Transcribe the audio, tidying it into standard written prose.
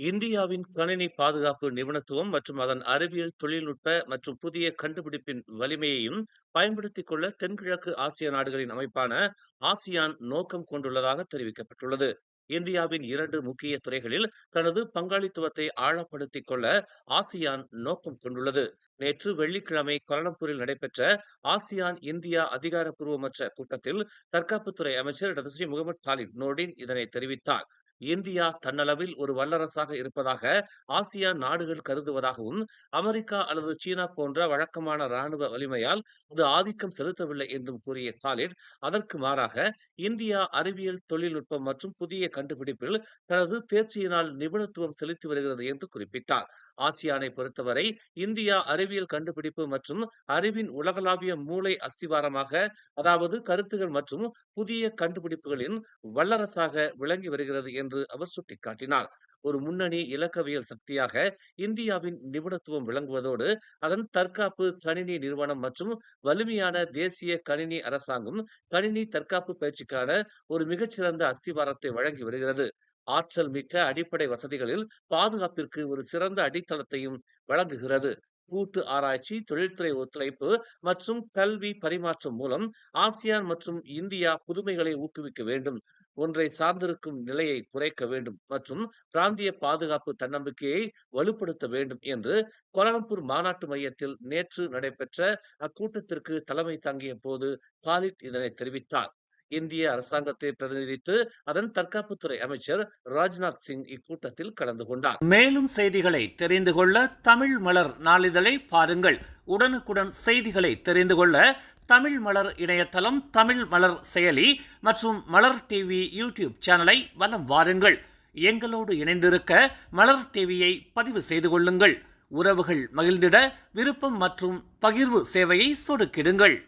இந்தியாவின் கணினி பாதுகாப்பு நிபுணத்துவம் மற்றும் அதன் அறிவியல் தொழில்நுட்ப மற்றும் புதிய கண்டுபிடிப்பின் வலிமையையும் பயன்படுத்திக் கொள்ள தென்கிழக்கு ஆசிய நாடுகளின் அமைப்பான ஆசியான் நோக்கம் கொண்டுள்ளதாக தெரிவிக்கப்பட்டுள்ளது. இந்தியாவின் 2 முக்கிய துறைகளில் தனது பங்காளித்துவத்தை ஆழப்படுத்திக் கொள்ள ஆசியான் நோக்கம் கொண்டுள்ளது. நேற்று வெள்ளிக்கிழமை கோலாலம்பூரில் நடைபெற்ற ஆசியான் இந்தியா அதிகாரப்பூர்வமற்ற கூட்டத்தில் தற்காப்புத்துறை அமைச்சர் doctor Sri Mohamad Khalid Nordin இதனை தெரிவித்தார். இந்தியா தன்னளவில் ஒரு வல்லரசாக இருப்பதாக ஆசியான் நாடுகள் கருதுவதாகவும், அமெரிக்கா அல்லது சீனா போன்ற வழக்கமான ராணுவ வலிமையால் அது ஆதிக்கம் செலுத்தவில்லை என்றும் கூறிய காலிட், அதற்கு மாறாக இந்தியா அறிவியல் தொழில்நுட்பம் மற்றும் புதிய கண்டுபிடிப்பில் தனது தேர்ச்சியினால் நிபுணத்துவம் செலுத்தி வருகிறது என்று குறிப்பிட்டார். ஆசியானை பொறுத்தவரை இந்தியா அறிவியல் கண்டுபிடிப்பு மற்றும் அறிவின் உலகளாவிய மூளை அஸ்திவாரமாக, அதாவது கருத்துகள் மற்றும் புதிய கண்டுபிடிப்புகளின் வல்லரசாக விளங்கி வருகிறது என்று அவர் சுட்டிக்காட்டினார். ஒரு முன்னணி இலக்கவியல் சக்தியாக இந்தியாவின் நிபுணத்துவம் விளங்குவதோடு, அதன் தற்காப்பு கணினி நிறுவனம் மற்றும் வலிமையான தேசிய கணினி அரசாங்கம் கணினி தற்காப்பு பயிற்சிக்கான ஒரு மிகச்சிறந்த அஸ்திவாரத்தை வழங்கி வருகிறது. ஆற்றல் மிக்க அடிப்படை வசதிகளில் பாதுகாப்பிற்கு ஒரு சிறந்த அடித்தளத்தையும் வழங்குகிறது. கூட்டு ஆராய்ச்சி, தொழில்துறை ஒத்துழைப்பு மற்றும் கல்வி பரிமாற்றம் மூலம் ஆசியான் மற்றும் இந்தியா புதுமைகளை ஊக்குவிக்க வேண்டும், ஒன்றை சார்ந்திருக்கும் நிலையை குறைக்க வேண்டும் மற்றும் பிராந்திய பாதுகாப்பு தன்னம்பிக்கையை வலுப்படுத்த வேண்டும் என்று கோலாலம்பூர் மாநாட்டு மையத்தில் நேற்று நடைபெற்ற அக்கூட்டத்திற்கு தலைமை தாங்கிய போது காலித் இதனை தெரிவித்தார். இந்திய அரசாங்கத்தை பிரதிநிதித்து அதன் தற்காப்புத்துறை அமைச்சர் ராஜ்நாத் சிங் இக்கூட்டத்தில் கலந்து கொண்டார். மேலும் செய்திகளை தெரிந்து கொள்ள தமிழ் மலர் நாளிதழை பாருங்கள். உடனுக்குடன் செய்திகளை தெரிந்து கொள்ள தமிழ் மலர் இணையதளம், தமிழ் மலர் செயலி மற்றும் மலர் டிவி யூடியூப் சேனலை வலம் வாருங்கள். எங்களோடு இணைந்திருக்க மலர் டிவியை பதிவு செய்து கொள்ளுங்கள். உறவுகள் மகிழ்ந்திட விருப்பம் மற்றும் பகிர்வு சேவையை சொடுக்கிடுங்கள்.